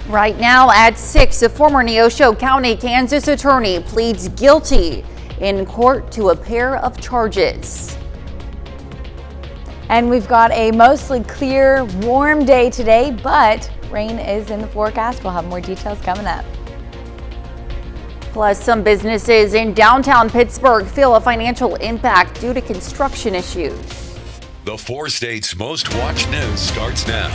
Right now at 6, a former Neosho County, Kansas attorney pleads guilty in court to a pair of charges. And we've got a mostly clear, warm day today, but rain is in the forecast. We'll have more details coming up. Plus, some businesses in downtown Pittsburgh feel a financial impact due to construction issues. The 4 states' most watched news starts now.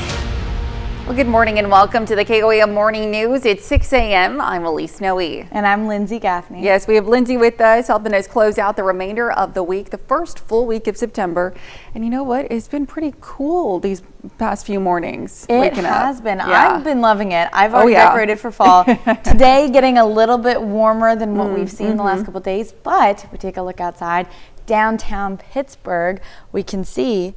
Well, good morning and welcome to the KOAM Morning News. It's 6 a.m. I'm Elise Noe. And I'm Lindsay Gaffney. Yes, we have Lindsay with us, helping us close out the remainder of the week, the first full week of September. And you know what? It's been pretty cool these past few mornings. It has been. Yeah. I've been loving it. I've already decorated for fall. Today, getting a little bit warmer than what we've seen the last couple of days. But if we take a look outside, downtown Pittsburgh, we can see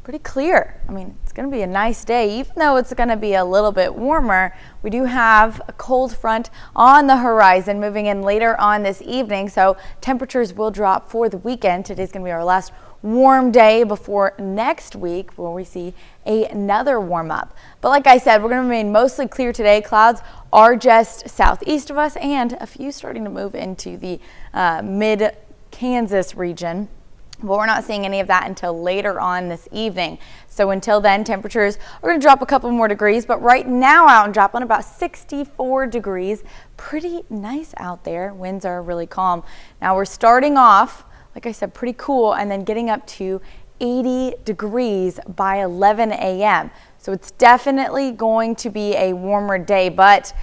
pretty clear. I mean, it's going to be a nice day, even though it's going to be a little bit warmer. We do have a cold front on the horizon moving in later on this evening, so temperatures will drop for the weekend. Today's going to be our last warm day before next week, where we see another warm up. But like I said, we're going to remain mostly clear today. Clouds are just southeast of us, and a few starting to move into the mid-Kansas region. But we're not seeing any of that until later on this evening. So until then, temperatures are going to drop a couple more degrees. But right now out in Joplin, about 64 degrees. Pretty nice out there. Winds are really calm. Now we're starting off, like I said, pretty cool, and then getting up to 80 degrees by 11 a.m. So it's definitely going to be a warmer day, but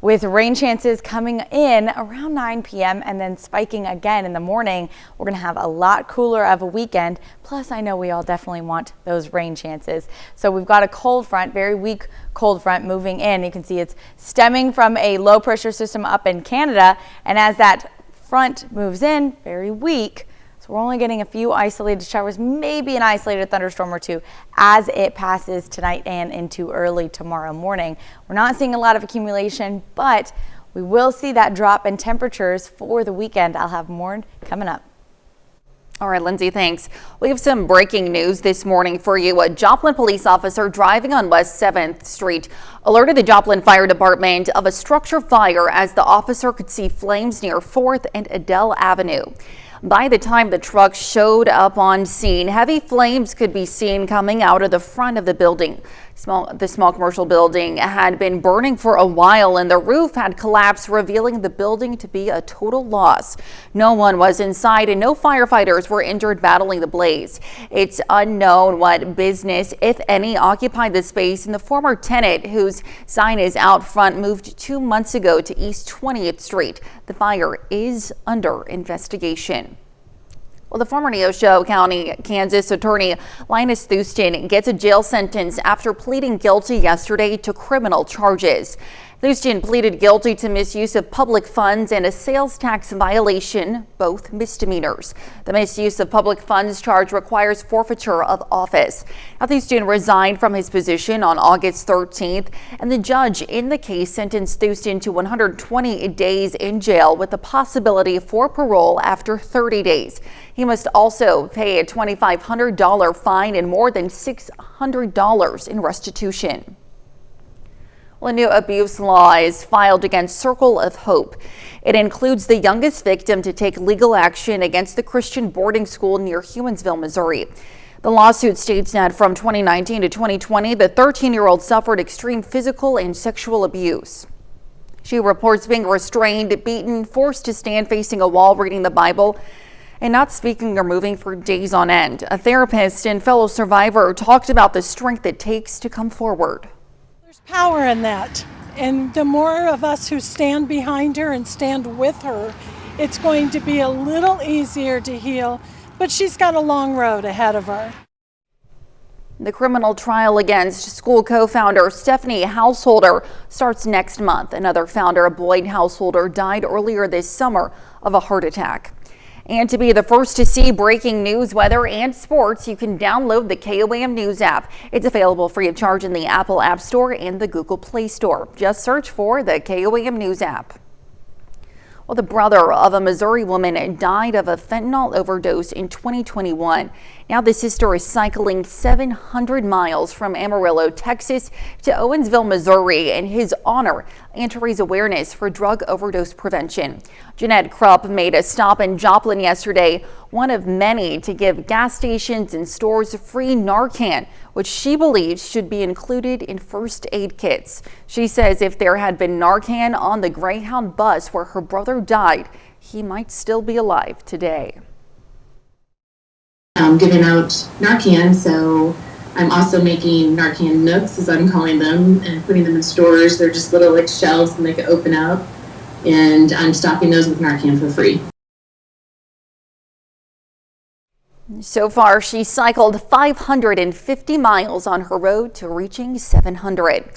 with rain chances coming in around 9 p.m. and then spiking again in the morning, we're going to have a lot cooler of a weekend. Plus, I know we all definitely want those rain chances. So we've got a cold front, very weak cold front moving in. You can see it's stemming from a low pressure system up in Canada. And as that front moves in, very weak, so we're only getting a few isolated showers, maybe an isolated thunderstorm or two as it passes tonight and into early tomorrow morning. We're not seeing a lot of accumulation, but we will see that drop in temperatures for the weekend. I'll have more coming up. All right, Lindsay, thanks. We have some breaking news this morning for you. A Joplin police officer driving on West 7th Street alerted the Joplin Fire Department of a structure fire as the officer could see flames near 4th and Adele Avenue. By the time the truck showed up on scene, heavy flames could be seen coming out of the front of the building. The small commercial building had been burning for a while, and the roof had collapsed, revealing the building to be a total loss. No one was inside and no firefighters were injured battling the blaze. It's unknown what business, if any, occupied the space, and the former tenant, whose sign is out front, moved 2 months ago to East 20th Street. The fire is under investigation. Well, the former Neosho County, Kansas attorney Linus Thuston gets a jail sentence after pleading guilty yesterday to criminal charges. Thuston pleaded guilty to misuse of public funds and a sales tax violation, both misdemeanors. The misuse of public funds charge requires forfeiture of office. Now, Thuston resigned from his position on August 13th, and the judge in the case sentenced Thuston to 120 days in jail with the possibility for parole after 30 days. He must also pay a $2,500 fine and more than $600 in restitution. Well, a new abuse law is filed against Circle of Hope. It includes the youngest victim to take legal action against the Christian boarding school near Humansville, Missouri. The lawsuit states that from 2019 to 2020, the 13-year-old suffered extreme physical and sexual abuse. She reports being restrained, beaten, forced to stand facing a wall reading the Bible, and not speaking or moving for days on end. A therapist and fellow survivor talked about the strength it takes to come forward. There's power in that, and the more of us who stand behind her and stand with her, it's going to be a little easier to heal, but she's got a long road ahead of her. The criminal trial against school co-founder Stephanie Householder starts next month. Another founder, Boyd Householder, died earlier this summer of a heart attack. And to be the first to see breaking news, weather, and sports, you can download the KOAM News app. It's available free of charge in the Apple App Store and the Google Play Store. Just search for the KOAM News app. Well, the brother of a Missouri woman died of a fentanyl overdose in 2021. Now the sister is cycling 700 miles from Amarillo, Texas to Owensville, Missouri in his honor and to raise awareness for drug overdose prevention. Jeanette Krupp made a stop in Joplin yesterday, one of many to give gas stations and stores free Narcan, which she believes should be included in first aid kits. She says if there had been Narcan on the Greyhound bus where her brother died, he might still be alive today. I'm giving out Narcan, so I'm also making Narcan nooks, as I'm calling them, and putting them in stores. They're just little like shelves and they can open up, and I'm stocking those with Narcan for free. So far, she cycled 550 miles on her road to reaching 700.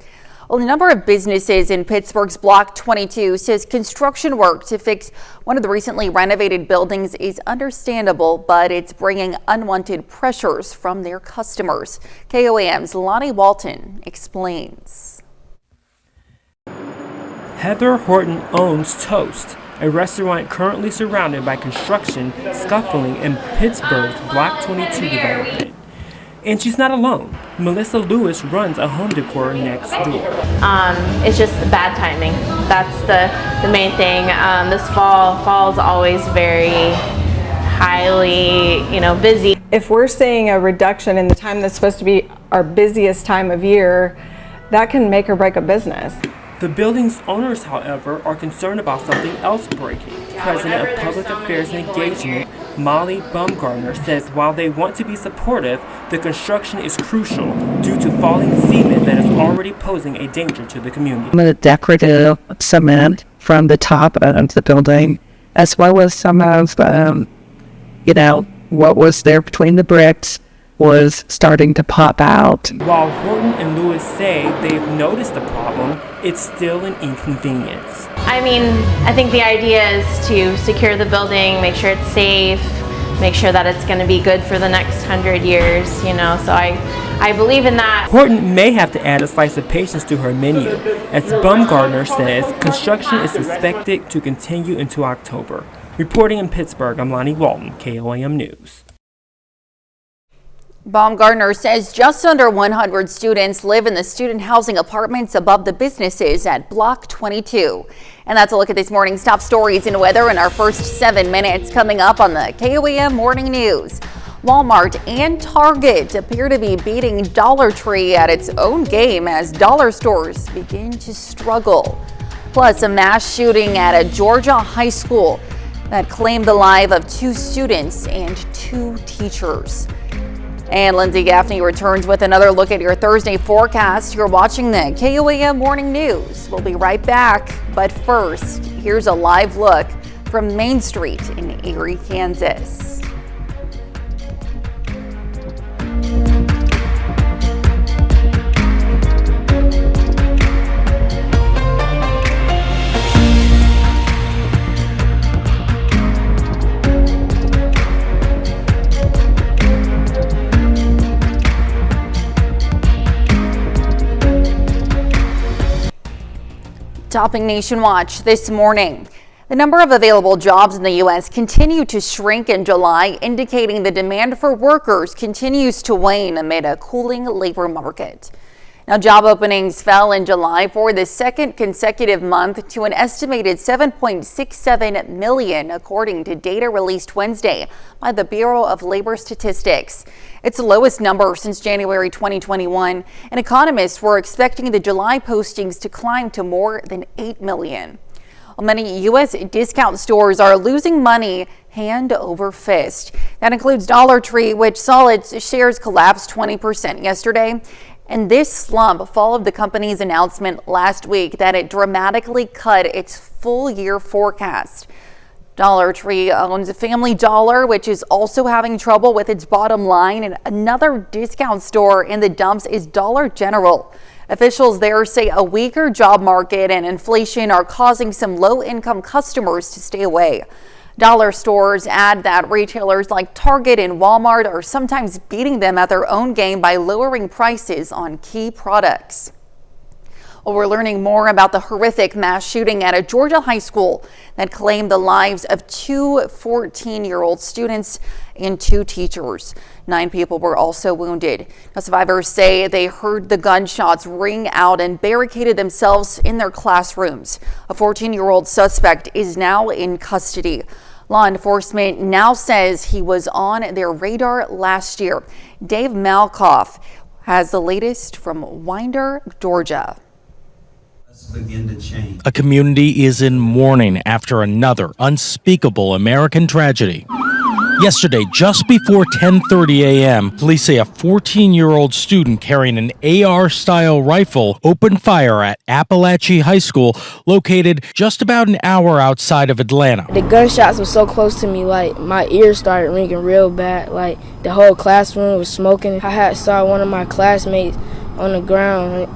Well, the number of businesses in Pittsburgh's Block 22 says construction work to fix one of the recently renovated buildings is understandable, but it's bringing unwanted pressures from their customers. KOAM's Lonnie Walton explains. Heather Horton owns Toast, a restaurant currently surrounded by construction scuffling in Pittsburgh's Block 22 development. And she's not alone. Melissa Lewis runs a home decor next door. It's just bad timing. That's the main thing. This fall's always very highly, busy. If we're seeing a reduction in the time that's supposed to be our busiest time of year, that can make or break a business. The building's owners, however, are concerned about something else breaking. President of Public Affairs and Engagement, Molly Baumgartner, says while they want to be supportive, the construction is crucial due to falling cement that is already posing a danger to the community. The decorative cement from the top of the building, as well as some of, what was there between the bricks was starting to pop out. While Horton and Lewis say they've noticed the problem, it's still an inconvenience. I think the idea is to secure the building, make sure it's safe, make sure that it's going to be good for the next 100 years, so I believe in that. Horton may have to add a slice of patience to her menu. As Baumgartner says, construction is expected to continue into October. Reporting in Pittsburgh, I'm Lonnie Walton, KOAM News. Baumgartner says just under 100 students live in the student housing apartments above the businesses at Block 22. And that's a look at this morning's top stories and weather in our first 7 minutes coming up on the KOAM Morning News. Walmart and Target appear to be beating Dollar Tree at its own game as dollar stores begin to struggle. Plus, a mass shooting at a Georgia high school that claimed the life of 2 students and 2 teachers. And Lindsay Gaffney returns with another look at your Thursday forecast. You're watching the KOAM Morning News. We'll be right back. But first, here's a live look from Main Street in Erie, Kansas. Topping Nation Watch this morning. The number of available jobs in the U.S. continue to shrink in July, indicating the demand for workers continues to wane amid a cooling labor market. Now, job openings fell in July for the second consecutive month to an estimated 7.67 million, according to data released Wednesday by the Bureau of Labor Statistics. It's the lowest number since January 2021, and economists were expecting the July postings to climb to more than 8 million. Well, many U.S. discount stores are losing money hand over fist. That includes Dollar Tree, which saw its shares collapse 20% yesterday. And this slump followed the company's announcement last week that it dramatically cut its full year forecast. Dollar Tree owns Family Dollar, which is also having trouble with its bottom line, and another discount store in the dumps is Dollar General. Officials there say a weaker job market and inflation are causing some low-income customers to stay away. Dollar stores add that retailers like Target and Walmart are sometimes beating them at their own game by lowering prices on key products. Well, we're learning more about the horrific mass shooting at a Georgia high school that claimed the lives of two 14-year-old students and 2 teachers. 9 people were also wounded. Now, survivors say they heard the gunshots ring out and barricaded themselves in their classrooms. A 14-year-old suspect is now in custody. Law enforcement now says he was on their radar last year. Dave Malkoff has the latest from Winder, Georgia. A community is in mourning after another unspeakable American tragedy. Yesterday, just before 10:30 a.m., police say a 14-year-old student carrying an AR-style rifle opened fire at Appalachia High School, located just about an hour outside of Atlanta. The gunshots were so close to me, like my ears started ringing real bad. Like the whole classroom was smoking. I saw one of my classmates on the ground,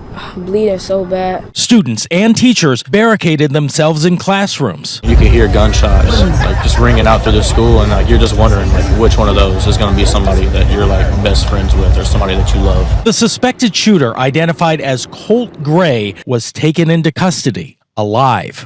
bleeding so bad. Students and teachers barricaded themselves in classrooms. You can hear gunshots like just ringing out through the school, and like you're just wondering like which one of those is going to be somebody that you're like best friends with or somebody that you love. The suspected shooter, identified as Colt Gray, was taken into custody alive.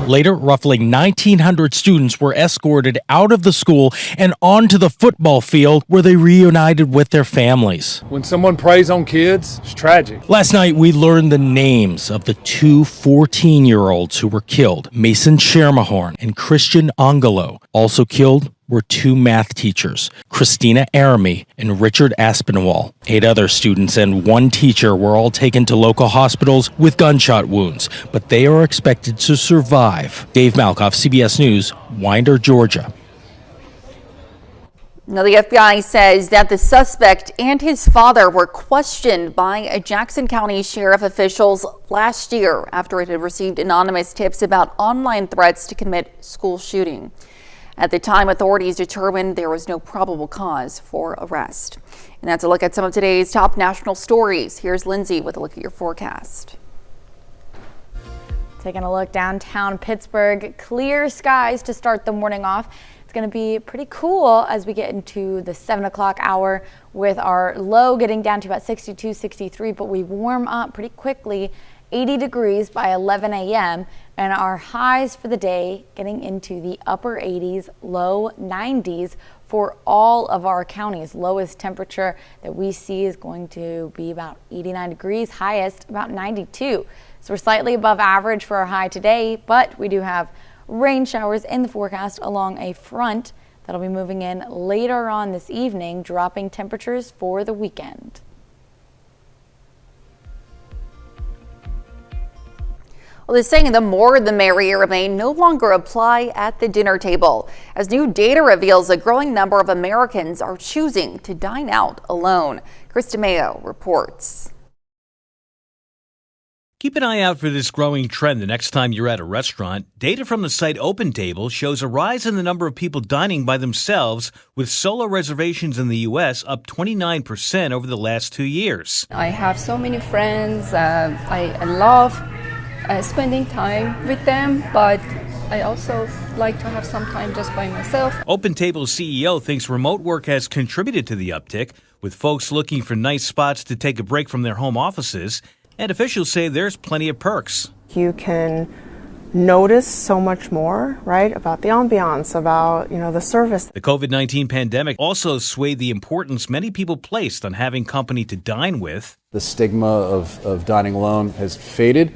Later, roughly 1,900 students were escorted out of the school and onto the football field where they reunited with their families. When someone preys on kids, it's tragic. Last night, we learned the names of the 2 14-year-olds who were killed. Mason Schermahorn and Christian Angelo. Also killed were 2 math teachers, Christina Aramy and Richard Aspinwall. 8 other students and 1 teacher were all taken to local hospitals with gunshot wounds, but they are expected to survive. Dave Malkoff, CBS News, Winder, Georgia. Now, the FBI says that the suspect and his father were questioned by Jackson County Sheriff officials last year after it had received anonymous tips about online threats to commit school shooting. At the time, authorities determined there was no probable cause for arrest. And that's a look at some of today's top national stories. Here's Lindsay with a look at your forecast. Taking a look downtown Pittsburgh, clear skies to start the morning off. It's going to be pretty cool as we get into the 7 o'clock hour with our low getting down to about 62, 63, but we warm up pretty quickly, 80 degrees by 11 a.m. and our highs for the day getting into the upper 80s, low 90s for all of our counties. Lowest temperature that we see is going to be about 89 degrees, highest about 92. So we're slightly above average for our high today, but we do have rain showers in the forecast along a front that'll be moving in later on this evening, dropping temperatures for the weekend. Well, the saying, the more the merrier, may no longer apply at the dinner table, as new data reveals a growing number of Americans are choosing to dine out alone. Krista Mayo reports. Keep an eye out for this growing trend the next time you're at a restaurant. Data from the site OpenTable shows a rise in the number of people dining by themselves, with solo reservations in the U.S. up 29% over the last 2 years. I have so many friends. I love spending time with them, but I also like to have some time just by myself. OpenTable's CEO thinks remote work has contributed to the uptick, with folks looking for nice spots to take a break from their home offices. And officials say there's plenty of perks. You can notice so much more, right, about the ambiance, about, the service. The COVID-19 pandemic also swayed the importance many people placed on having company to dine with. The stigma of dining alone has faded,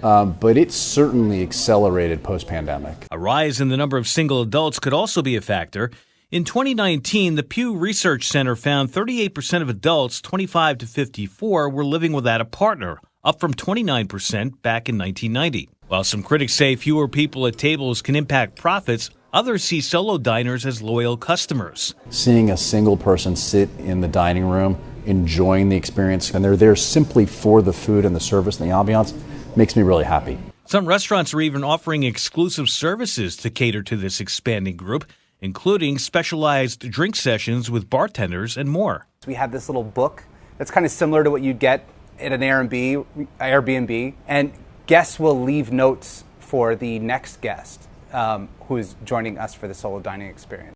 but it's certainly accelerated post-pandemic. A rise in the number of single adults could also be a factor. In 2019, the Pew Research Center found 38% of adults 25 to 54 were living without a partner, up from 29% back in 1990. While some critics say fewer people at tables can impact profits, others see solo diners as loyal customers. Seeing a single person sit in the dining room, enjoying the experience, and they're there simply for the food and the service and the ambiance, makes me really happy. Some restaurants are even offering exclusive services to cater to this expanding group, including specialized drink sessions with bartenders and more. We have this little book that's kind of similar to what you'd get at an Airbnb, and guests will leave notes for the next guest who is joining us for the solo dining experience.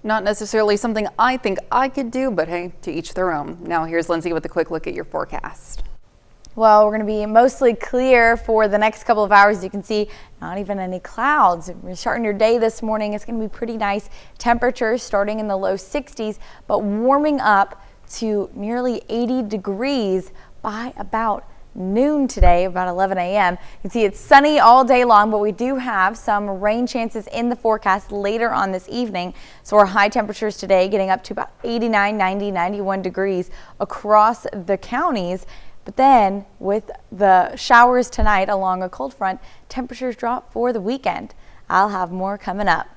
Not necessarily something I think I could do, but hey, to each their own. Now here's Lindsay with a quick look at your forecast. Well, we're going to be mostly clear for the next couple of hours. You can see not even any clouds. We're starting your day this morning. It's going to be pretty nice. Temperatures starting in the low 60s, but warming up to nearly 80 degrees by about noon today, about 11 a.m. You can see it's sunny all day long, but we do have some rain chances in the forecast later on this evening. So our high temperatures today getting up to about 89, 90, 91 degrees across the counties. But then with the showers tonight along a cold front, temperatures drop for the weekend. I'll have more coming up.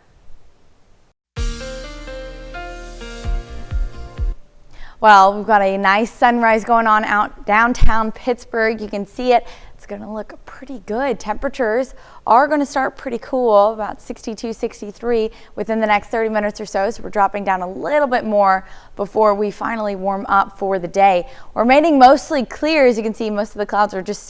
Well, we've got a nice sunrise going on out downtown Pittsburgh. You can see it. It's going to look pretty good. Temperatures are going to start pretty cool, about 62, 63 within the next 30 minutes or so. So we're dropping down a little bit more before we finally warm up for the day. We're remaining mostly clear. As you can see, most of the clouds are just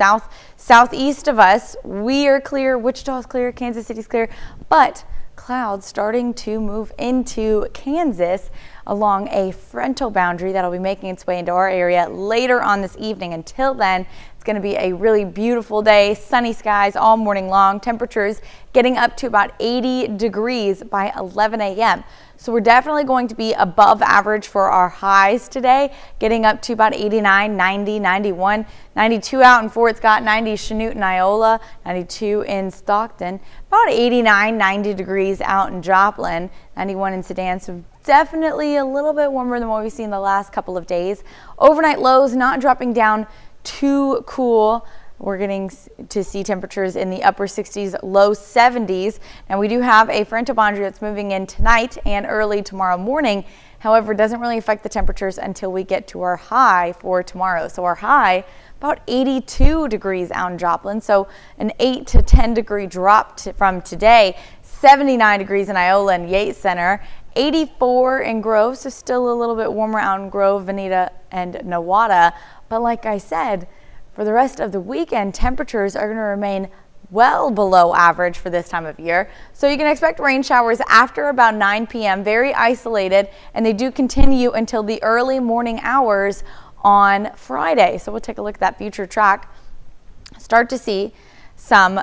southeast of us. We are clear. Wichita's clear. Kansas City's clear. But clouds starting to move into Kansas along a frontal boundary that'll be making its way into our area later on this evening. Until then, it's going to be a really beautiful day, sunny skies all morning long, temperatures getting up to about 80 degrees by 11 a.m. So we're definitely going to be above average for our highs today, getting up to about 89, 90, 91, 92 out in Fort Scott, 90 Chanute and Iola, 92 in Stockton, about 89, 90 degrees out in Joplin, 91 in Sedan. So definitely a little bit warmer than what we've seen the last couple of days. Overnight lows not dropping down too cool. We're getting to see temperatures in the upper 60s, low 70s. Now we do have a frontal boundary that's moving in tonight and early tomorrow morning. However, it doesn't really affect the temperatures until we get to our high for tomorrow. So our high, about 82 degrees out in Joplin. So an 8 to 10 degree drop from today. 79 degrees in Iola and Yates Center. 84 in Grove, so still a little bit warmer out in Grove, Veneta, and Nowata. But like I said, for the rest of the weekend, temperatures are going to remain well below average for this time of year. So you can expect rain showers after about 9 p.m., very isolated, and they do continue until the early morning hours on Friday. So we'll take a look at that future track. Start to see some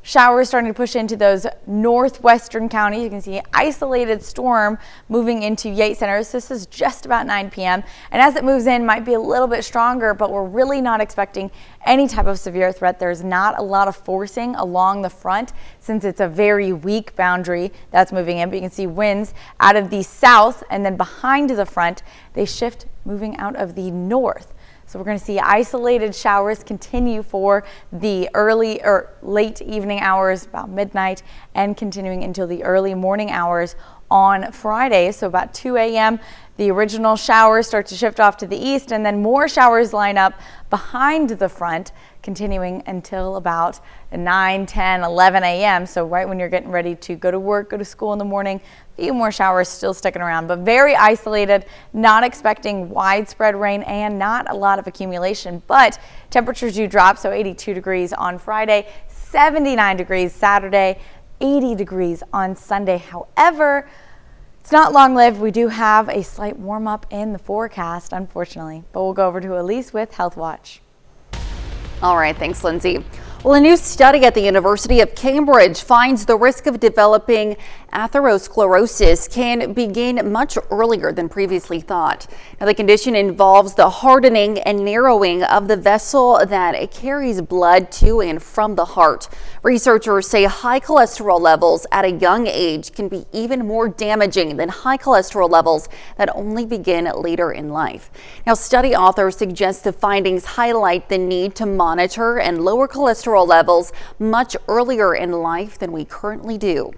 showers starting to push into those northwestern counties. You can see isolated storm moving into Yates Center. So this is just about 9 p.m. And as it moves in, might be a little bit stronger, but we're really not expecting any type of severe threat. There's not a lot of forcing along the front since it's a very weak boundary that's moving in. But you can see winds out of the south, and then behind the front, they shift moving out of the north. So we're going to see isolated showers continue for the early or late evening hours, about midnight, and continuing until the early morning hours on Friday. So about 2 a.m., the original showers start to shift off to the east, and then more showers line up behind the front, continuing until about 9, 10, 11 a.m. So right when you're getting ready to go to work, go to school in the morning, a few more showers still sticking around, but very isolated, not expecting widespread rain and not a lot of accumulation. But temperatures do drop, so 82 degrees on Friday, 79 degrees Saturday, 80 degrees on Sunday. However, it's not long-lived. We do have a slight warm-up in the forecast, unfortunately. But we'll go over to Elise with Health Watch. All right, thanks, Lindsay. Well, a new study at the University of Cambridge finds the risk of developing atherosclerosis can begin much earlier than previously thought. Now, the condition involves the hardening and narrowing of the vessel that carries blood to and from the heart. Researchers say high cholesterol levels at a young age can be even more damaging than high cholesterol levels that only begin later in life. Now, study authors suggest the findings highlight the need to monitor and lower cholesterol levels much earlier in life than we currently do.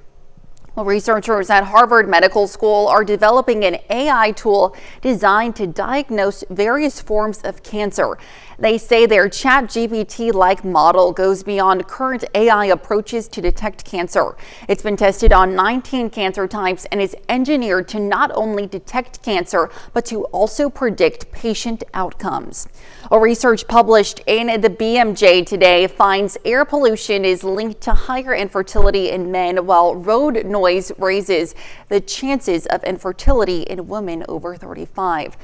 Well, researchers at Harvard Medical School are developing an AI tool designed to diagnose various forms of cancer. They say their ChatGPT-like model goes beyond current AI approaches to detect cancer. It's been tested on 19 cancer types and is engineered to not only detect cancer, but to also predict patient outcomes. A research published in the BMJ today finds air pollution is linked to higher infertility in men, while road noise raises the chances of infertility in women over 35.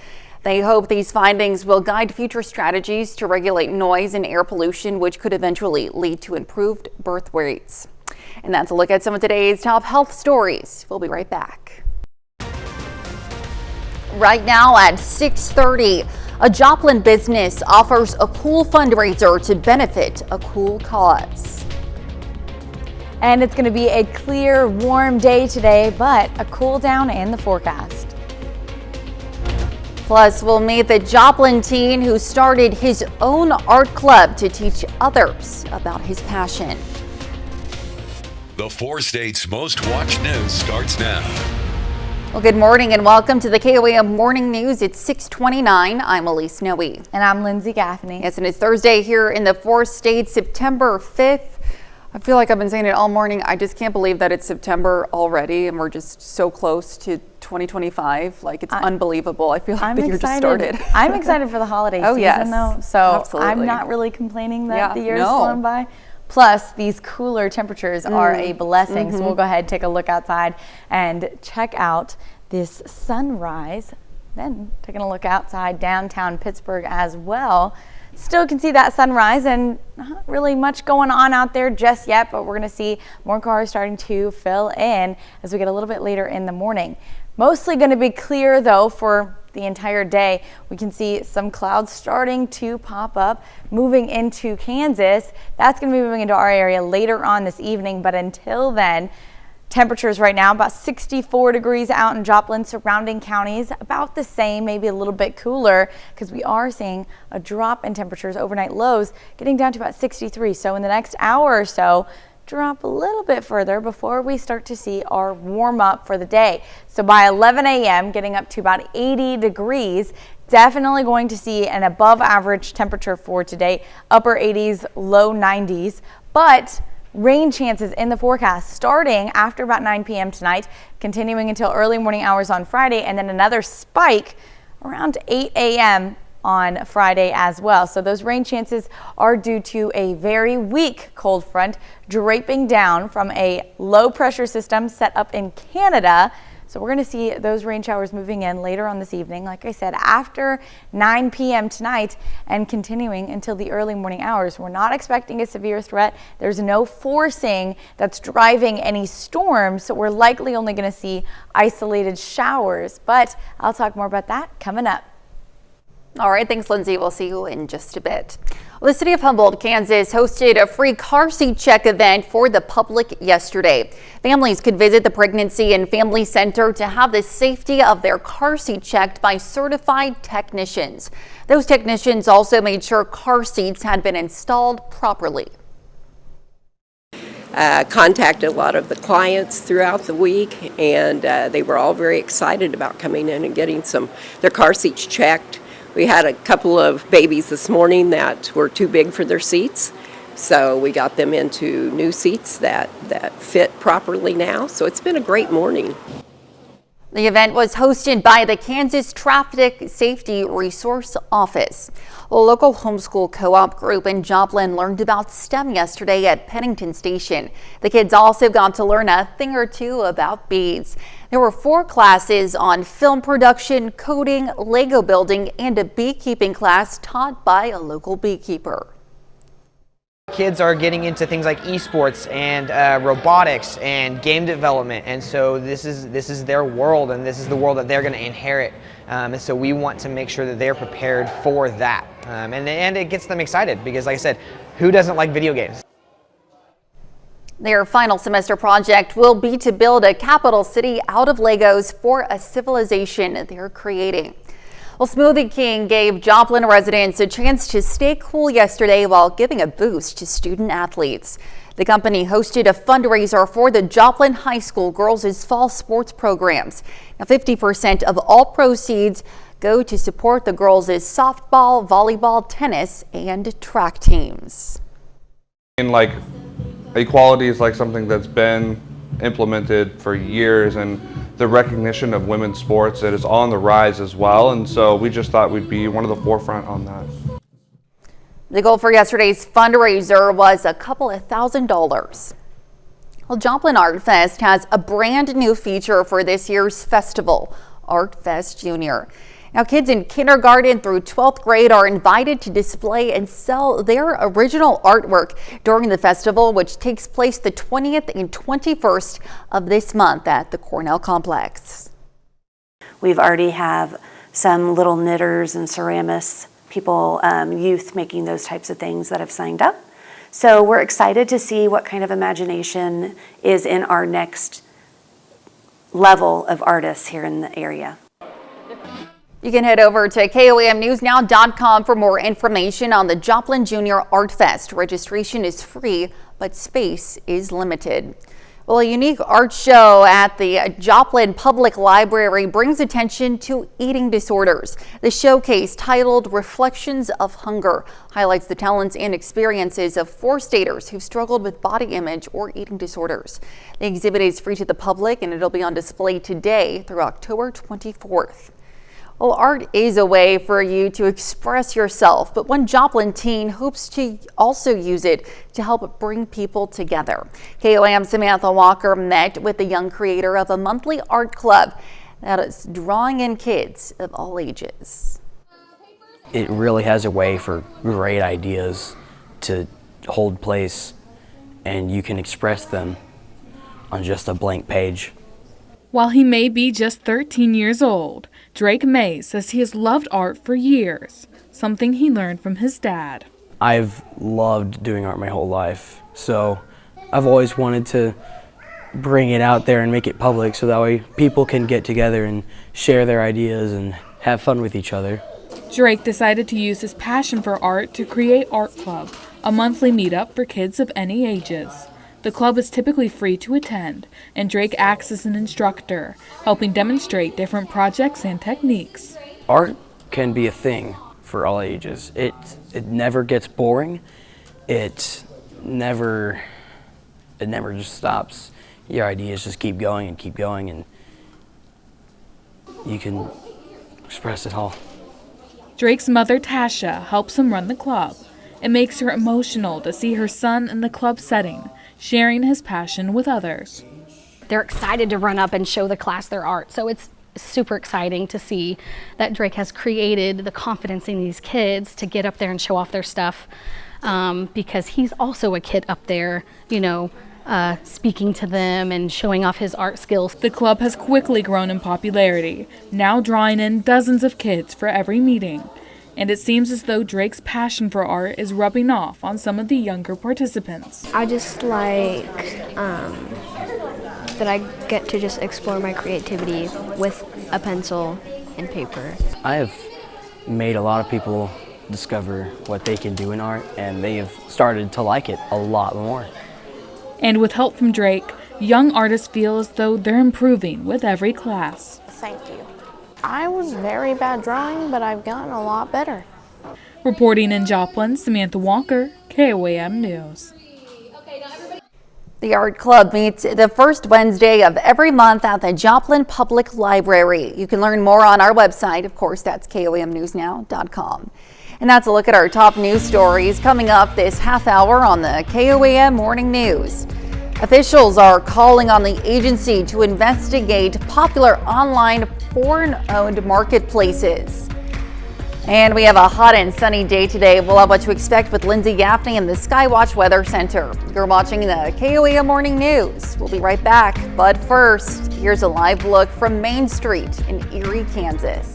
They hope these findings will guide future strategies to regulate noise and air pollution, which could eventually lead to improved birth rates. And that's a look at some of today's top health stories. We'll be right back. Right now at 6:30, a Joplin business offers a cool fundraiser to benefit a cool cause. And it's going to be a clear, warm day today, but a cool down in the forecast. Plus, we'll meet the Joplin teen who started his own art club to teach others about his passion. The 4 states' most watched news starts now. Well, good morning and welcome to the KOAM Morning News. It's 6:29. I'm Elise Noe. And I'm Lindsay Gaffney. Yes, and it's Thursday here in the 4 states, September 5th. I feel like I've been saying it all morning. I just can't believe that it's September already and we're just so close to 2025. Like, it's unbelievable. I feel like the year just started. I'm excited for the holiday season though. So absolutely. I'm not really complaining that the year's flown by. Plus, these cooler temperatures are a blessing. So we'll go ahead and take a look outside and check out this sunrise. Then taking a look outside downtown Pittsburgh as well. Still can see that sunrise and not really much going on out there just yet, but we're going to see more cars starting to fill in as we get a little bit later in the morning. Mostly going to be clear though for the entire day. We can see some clouds starting to pop up, moving into Kansas. That's going to be moving into our area later on this evening, but until then, temperatures right now about 64 degrees out in Joplin, surrounding counties, about the same, maybe a little bit cooler because we are seeing a drop in temperatures, overnight lows getting down to about 63. So in the next hour or so, drop a little bit further before we start to see our warm up for the day. So by 11 a.m. getting up to about 80 degrees, definitely going to see an above average temperature for today, upper 80s, low 90s, but rain chances in the forecast starting after about 9 p.m. tonight, continuing until early morning hours on Friday, and then another spike around 8 a.m. on Friday as well. So those rain chances are due to a very weak cold front draping down from a low pressure system set up in Canada. So we're going to see those rain showers moving in later on this evening, like I said, after 9 p.m. tonight and continuing until the early morning hours. We're not expecting a severe threat. There's no forcing that's driving any storms, so we're likely only going to see isolated showers. But I'll talk more about that coming up. All right, thanks, Lindsay. We'll see you in just a bit. Well, the city of Humboldt, Kansas hosted a free car seat check event for the public yesterday. Families could visit the Pregnancy and Family Center to have the safety of their car seat checked by certified technicians. Those technicians also made sure car seats had been installed properly. Contacted a lot of the clients throughout the week, and they were all very excited about coming in and getting their car seats checked. We had a couple of babies this morning that were too big for their seats, so we got them into new seats that fit properly now. So it's been a great morning. The event was hosted by the Kansas Traffic Safety Resource Office. A local homeschool co-op group in Joplin learned about STEM yesterday at Pennington Station. The kids also got to learn a thing or two about bees. There were 4 classes on film production, coding, Lego building, and a beekeeping class taught by a local beekeeper. Kids are getting into things like esports and robotics and game development, and so this is their world, and this is the world that they're going to inherit. And so we want to make sure that they're prepared for that, and it gets them excited because, like I said, who doesn't like video games? Their final semester project will be to build a capital city out of Legos for a civilization they're creating. Well, Smoothie King gave Joplin residents a chance to stay cool yesterday while giving a boost to student athletes. The company hosted a fundraiser for the Joplin High School girls' fall sports programs. Now, 50% of all proceeds go to support the girls' softball, volleyball, tennis, and track teams. And equality is something that's been implemented for years, and the recognition of women's sports, it is on the rise as well, and so we just thought we'd be one of the forefront on that. The goal for yesterday's fundraiser was a couple of $1,000. Well, Joplin Art Fest has a brand new feature for this year's festival, Art Fest Junior. Now, kids in kindergarten through 12th grade are invited to display and sell their original artwork during the festival, which takes place the 20th and 21st of this month at the Cornell Complex. We've already have some little knitters and ceramists, people, youth making those types of things that have signed up. So we're excited to see what kind of imagination is in our next level of artists here in the area. You can head over to KOAMNewsNow.com for more information on the Joplin Junior Art Fest. Registration is free, but space is limited. Well, a unique art show at the Joplin Public Library brings attention to eating disorders. The showcase, titled Reflections of Hunger, highlights the talents and experiences of 4 staters who've struggled with body image or eating disorders. The exhibit is free to the public and it'll be on display today through October 24th. Well, art is a way for you to express yourself, but one Joplin teen hopes to also use it to help bring people together. KOAM Samantha Walker met with the young creator of a monthly art club that is drawing in kids of all ages. It really has a way for great ideas to hold place, and you can express them on just a blank page. While he may be just 13 years old, Drake Mays says he has loved art for years, something he learned from his dad. I've loved doing art my whole life, so I've always wanted to bring it out there and make it public so that way people can get together and share their ideas and have fun with each other. Drake decided to use his passion for art to create Art Club, a monthly meetup for kids of any ages. The club is typically free to attend, and Drake acts as an instructor, helping demonstrate different projects and techniques. Art can be a thing for all ages. It never gets boring. It never just stops. Your ideas just keep going, and you can express it all. Drake's mother, Tasha, helps him run the club. It makes her emotional to see her son in the club setting, sharing his passion with others. They're excited to run up and show the class their art. So it's super exciting to see that Drake has created the confidence in these kids to get up there and show off their stuff, because he's also a kid up there, speaking to them and showing off his art skills. The club has quickly grown in popularity, now drawing in dozens of kids for every meeting. And it seems as though Drake's passion for art is rubbing off on some of the younger participants. I just like that I get to just explore my creativity with a pencil and paper. I have made a lot of people discover what they can do in art, and they have started to like it a lot more. And with help from Drake, young artists feel as though they're improving with every class. Thank you. I was very bad drawing, but I've gotten a lot better. Reporting in Joplin, Samantha Walker, KOAM News. The Art Club meets the first Wednesday of every month at the Joplin Public Library. You can learn more on our website. Of course, that's KOAMNewsNow.com. And that's a look at our top news stories coming up this half hour on the KOAM Morning News. Officials are calling on the agency to investigate popular online foreign-owned marketplaces. And we have a hot and sunny day today. We'll have what to expect with Lindsay Gaffney in the Skywatch Weather Center. You're watching the KOAM Morning News. We'll be right back. But first, here's a live look from Main Street in Erie, Kansas.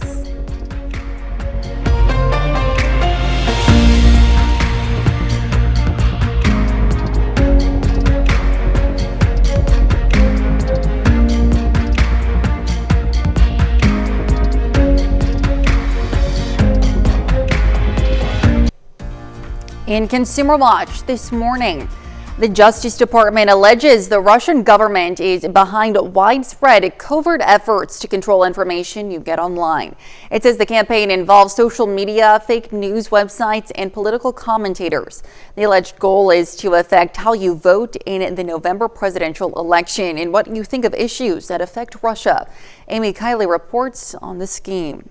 In Consumer Watch this morning, the Justice Department alleges the Russian government is behind widespread covert efforts to control information you get online. It says the campaign involves social media, fake news websites, and political commentators. The alleged goal is to affect how you vote in the November presidential election and what you think of issues that affect Russia. Amy Kiley reports on the scheme.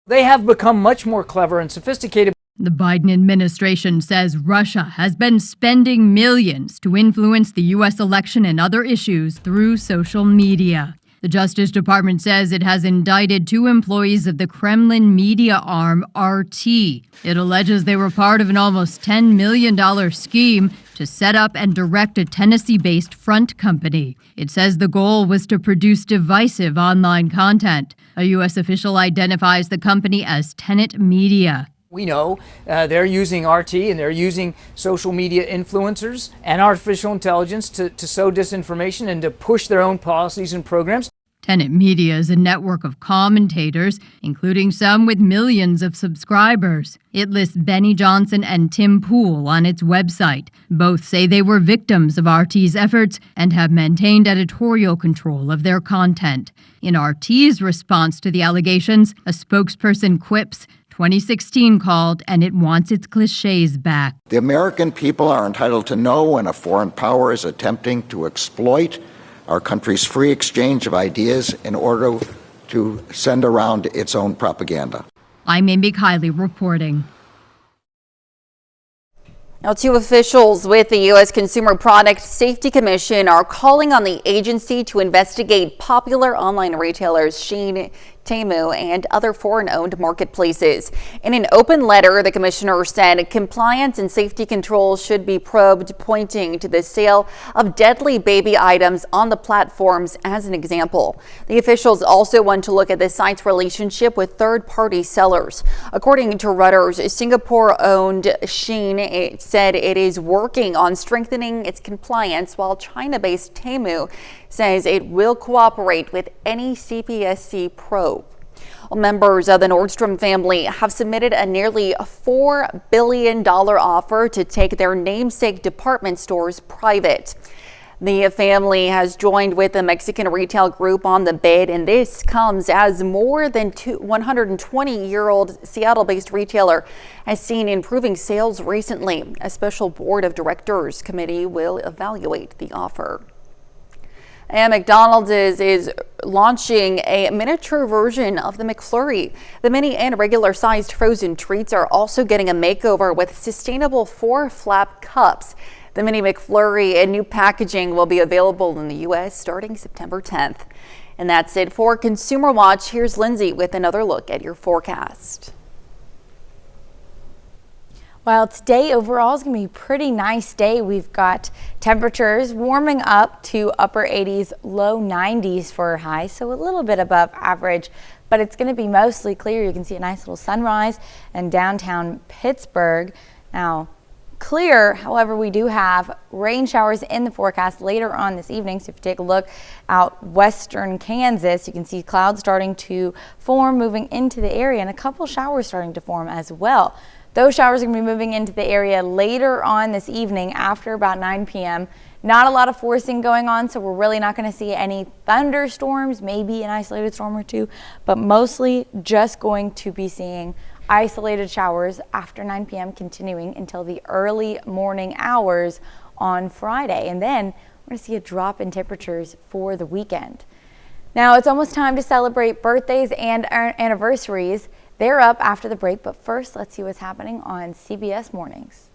They have become much more clever and sophisticated. The Biden administration says Russia has been spending millions to influence the U.S. election and other issues through social media. The Justice Department says it has indicted 2 employees of the Kremlin media arm, RT. It alleges they were part of an almost $10 million scheme to set up and direct a Tennessee-based front company. It says the goal was to produce divisive online content. A U.S. official identifies the company as Tenet Media. We know they're using RT and they're using social media influencers and artificial intelligence to sow disinformation and to push their own policies and programs. Tenet Media is a network of commentators, including some with millions of subscribers. It lists Benny Johnson and Tim Pool on its website. Both say they were victims of RT's efforts and have maintained editorial control of their content. In RT's response to the allegations, a spokesperson quips, 2016 called, and it wants its cliches back. The American people are entitled to know when a foreign power is attempting to exploit our country's free exchange of ideas in order to send around its own propaganda. I'm Amy Kiley reporting. Now, 2 officials with the U.S. Consumer Product Safety Commission are calling on the agency to investigate popular online retailers Shein, Temu, and other foreign-owned marketplaces. In an open letter, the commissioner said compliance and safety controls should be probed, pointing to the sale of deadly baby items on the platforms as an example. The officials also want to look at the site's relationship with third-party sellers. According to Reuters, Singapore-owned Shein said it is working on strengthening its compliance, while China-based Temu says it will cooperate with any CPSC probe. Members of the Nordstrom family have submitted a nearly $4 billion offer to take their namesake department stores private. The family has joined with the Mexican retail group on the bid, and this comes as more than 120-year-old Seattle-based retailer has seen improving sales recently. A special board of directors committee will evaluate the offer. And McDonald's is launching a miniature version of the McFlurry. The mini and regular sized frozen treats are also getting a makeover with sustainable 4-flap cups. The mini McFlurry and new packaging will be available in the U.S. starting September 10th. And that's it for Consumer Watch. Here's Lindsay with another look at your forecast. Well, today overall is going to be a pretty nice day. We've got temperatures warming up to upper 80s, low 90s for highs, so a little bit above average, but it's going to be mostly clear. You can see a nice little sunrise in downtown Pittsburgh. Now, clear, however, we do have rain showers in the forecast later on this evening. So if you take a look out western Kansas, you can see clouds starting to form, moving into the area, and a couple showers starting to form as well. Those showers are going to be moving into the area later on this evening after about 9 p.m. Not a lot of forcing going on, so we're really not going to see any thunderstorms, maybe an isolated storm or two, but mostly just going to be seeing isolated showers after 9 p.m. continuing until the early morning hours on Friday. And then we're going to see a drop in temperatures for the weekend. Now it's almost time to celebrate birthdays and anniversaries. They're up after the break, but first let's see what's happening on CBS Mornings.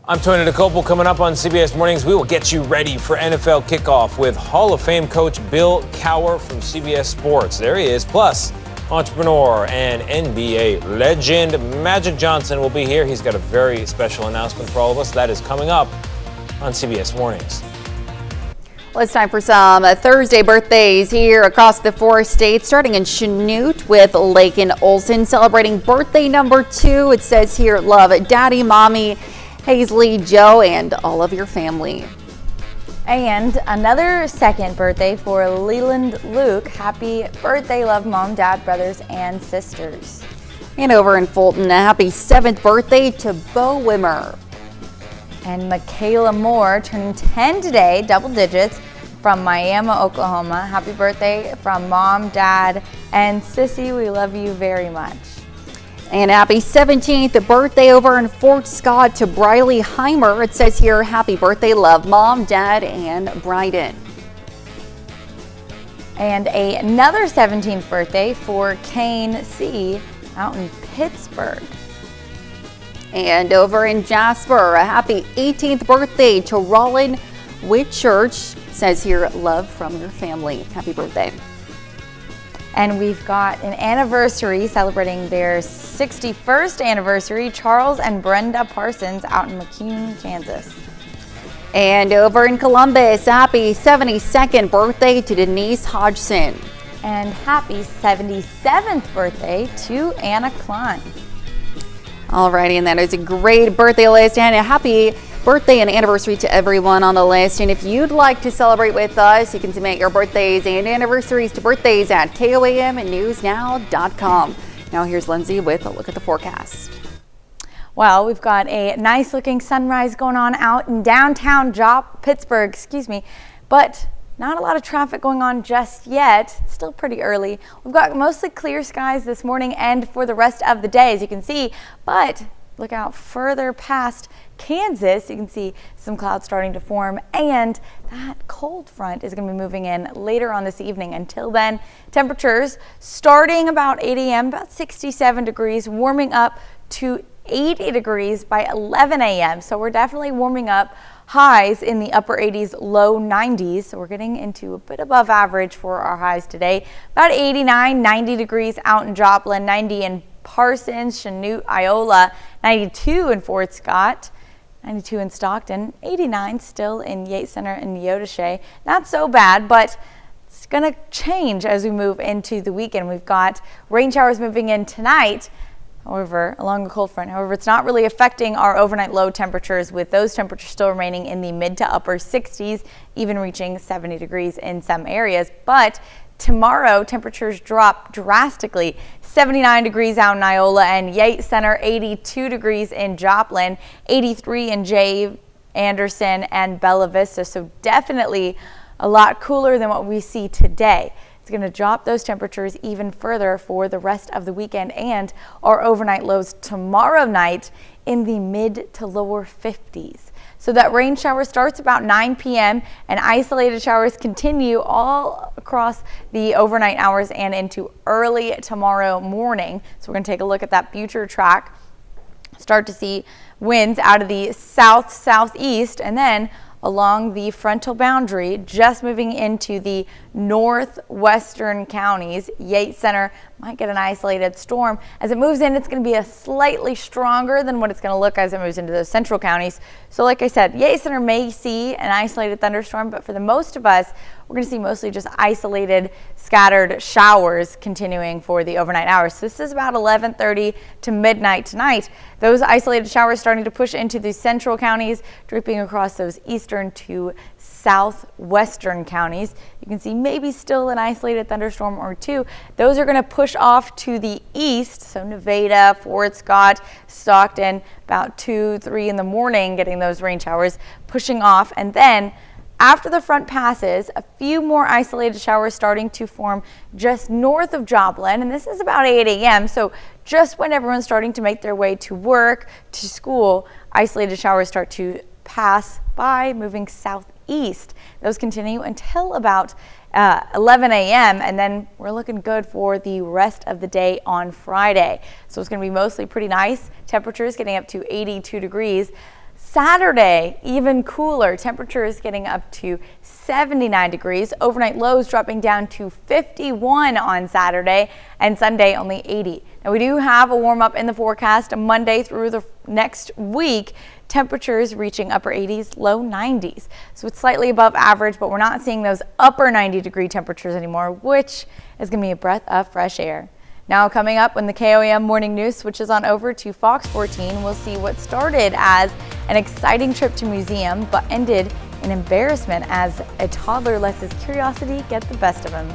I'm Tony DeCopel. Coming up on CBS Mornings, we will get you ready for NFL kickoff with Hall of Fame coach Bill Cowher from CBS Sports. There he is. Plus, entrepreneur and NBA legend Magic Johnson will be here. He's got a very special announcement for all of us. That is coming up on CBS Mornings. Well, it's time for some Thursday birthdays here across the 4 states, starting in Chanute with Lakin Olson celebrating birthday number 2. It says here, love Daddy, Mommy, Hazley, Joe, and all of your family. And another second birthday for Leland Luke. Happy birthday, love Mom, Dad, brothers, and sisters. And over in Fulton, a happy 7th birthday to Bo Wimmer. And Michaela Moore turning 10 today, double digits, from Miami, Oklahoma. Happy birthday from Mom, Dad, and Sissy. We love you very much. And happy 17th birthday over in Fort Scott to Briley Heimer. It says here, happy birthday, love Mom, Dad, and Bryden. And another 17th birthday for Kane C. out in Pittsburgh. And over in Jasper, a happy 18th birthday to Rollin Whitchurch. Says here, love from your family. Happy birthday. And we've got an anniversary celebrating their 61st anniversary, Charles and Brenda Parsons out in McCune, Kansas. And over in Columbus, happy 72nd birthday to Denise Hodgson. And happy 77th birthday to Anna Klein. Alrighty, and that is a great birthday list, and a happy birthday and anniversary to everyone on the list. And if you'd like to celebrate with us, you can submit your birthdays and anniversaries to birthdays at KOAMnewsnow.com. Now here's Lindsay with a look at the forecast. Well, we've got a nice looking sunrise going on out in downtown Pittsburgh, but not a lot of traffic going on just yet. It's still pretty early. We've got mostly clear skies this morning and for the rest of the day, as you can see, but look out further past Kansas, you can see some clouds starting to form, and that cold front is going to be moving in later on this evening. Until then, temperatures starting about 8 a.m., about 67 degrees, warming up to 80 degrees by 11 a.m. So we're definitely warming up. Highs in the upper 80s, low 90s. So we're getting into a bit above average for our highs today. About 89, 90 degrees out in Joplin, 90 in Parsons, Chanute, Iola, 92 in Fort Scott, 92 in Stockton, 89 still in Yates Center and Neodesha. Not so bad, but it's going to change as we move into the weekend. We've got rain showers moving in tonight. However, along the cold front, it's not really affecting our overnight low temperatures, with those temperatures still remaining in the mid to upper 60s, even reaching 70 degrees in some areas. But tomorrow, temperatures drop drastically. 79 degrees out in Iola and Yates Center, 82 degrees in Joplin, 83 in Jay, Anderson, and Bella Vista. So definitely a lot cooler than what we see today. It's going to drop those temperatures even further for the rest of the weekend, and our overnight lows tomorrow night in the mid to lower 50s. So that rain shower starts about 9 p.m. and isolated showers continue all across the overnight hours and into early tomorrow morning. So we're going to take a look at that future track. Start to see winds out of the south-southeast, and then along the frontal boundary, just moving into the northwestern counties. Yates Center might get an isolated storm. As it moves in, it's going to be a slightly stronger than what it's going to look as it moves into those central counties. So like I said, Yates Center may see an isolated thunderstorm, but for the most of us, we're going to see mostly just isolated scattered showers continuing for the overnight hours. So this is about 11:30 to midnight tonight. Those isolated showers starting to push into the central counties, drifting across those eastern to southwestern counties. You can see maybe still an isolated thunderstorm or two. Those are going to push off to the east, so Nevada, Fort Scott, Stockton, about 2, 3 in the morning, getting those rain showers pushing off. And then after the front passes, a few more isolated showers starting to form just north of Joplin, and this is about 8 a.m., so just when everyone's starting to make their way to work, to school, isolated showers start to pass by, moving southeast. Those continue until about 11 a.m., and then we're looking good for the rest of the day on Friday. So it's going to be mostly pretty nice. Temperatures getting up to 82 degrees. Saturday, even cooler. Temperatures getting up to 79 degrees. Overnight lows dropping down to 51 on Saturday, and Sunday only 80. Now we do have a warm up in the forecast Monday through the next week. Temperatures reaching upper 80s, low 90s. So it's slightly above average, but we're not seeing those upper 90 degree temperatures anymore, which is going to be a breath of fresh air. Now coming up, when the KOAM Morning News switches on over to Fox 14, we'll see what started as an exciting trip to museum, but ended in embarrassment as a toddler lets his curiosity get the best of him.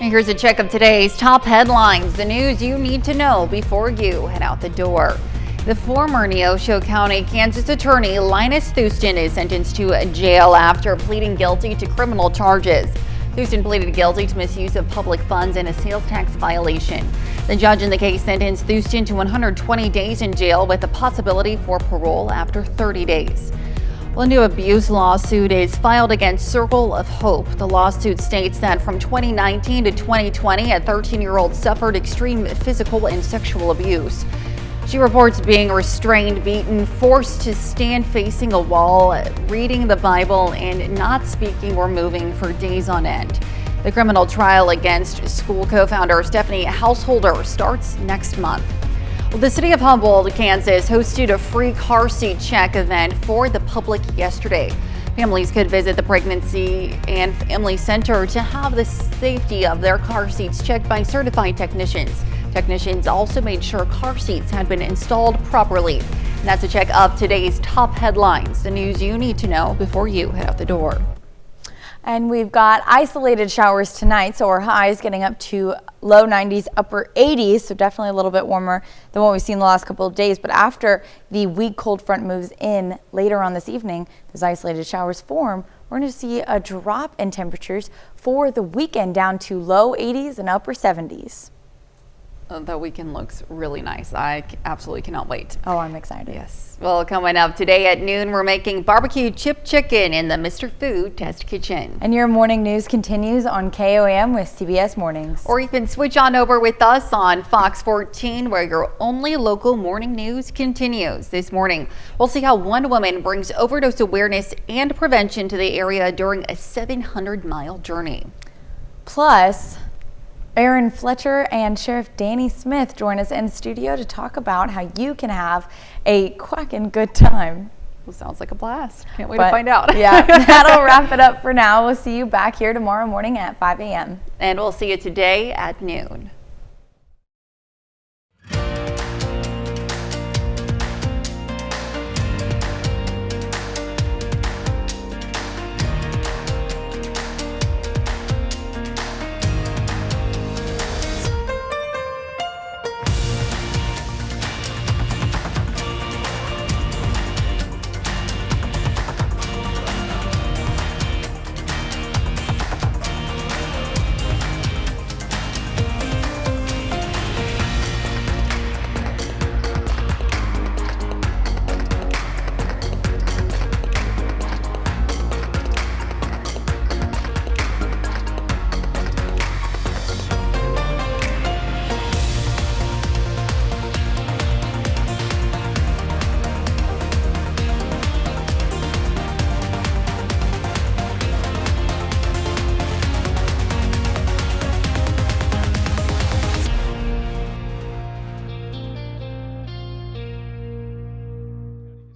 And here's a check of today's top headlines, the news you need to know before you head out the door. The former Neosho County, Kansas attorney Linus Thuston is sentenced to jail after pleading guilty to criminal charges. Thuston pleaded guilty to misuse of public funds and a sales tax violation. The judge in the case sentenced Thuston to 120 days in jail with the possibility for parole after 30 days. Well, a new abuse lawsuit is filed against Circle of Hope. The lawsuit states that from 2019 to 2020, a 13-year-old suffered extreme physical and sexual abuse. She reports being restrained, beaten, forced to stand facing a wall, reading the Bible, and not speaking or moving for days on end. The criminal trial against school co-founder Stephanie Householder starts next month. Well, the city of Humboldt, Kansas hosted a free car seat check event for the public yesterday. Families could visit the Pregnancy and Family Center to have the safety of their car seats checked by certified technicians. Technicians also made sure car seats had been installed properly. And that's a check of today's top headlines, the news you need to know before you head out the door. And we've got isolated showers tonight, so our highs getting up to low 90s, upper 80s, so definitely a little bit warmer than what we've seen the last couple of days. But after the weak cold front moves in later on this evening, those isolated showers form, we're going to see a drop in temperatures for the weekend down to low 80s and upper 70s. The weekend looks really nice. I absolutely cannot wait. Oh, I'm excited. Yes. Well, coming up today at noon, we're making barbecue chip chicken in the Mr. Food Test Kitchen. And your morning news continues on KOAM with CBS Mornings. Or you can switch on over with us on Fox 14, where your only local morning news continues. This morning, we'll see how one woman brings overdose awareness and prevention to the area during a 700-mile journey. Plus, Aaron Fletcher and Sheriff Danny Smith join us in studio to talk about how you can have a quacking good time. Well, sounds like a blast. Can't wait to find out. Yeah, that'll wrap it up for now. We'll see you back here tomorrow morning at 5 a.m. And we'll see you today at noon.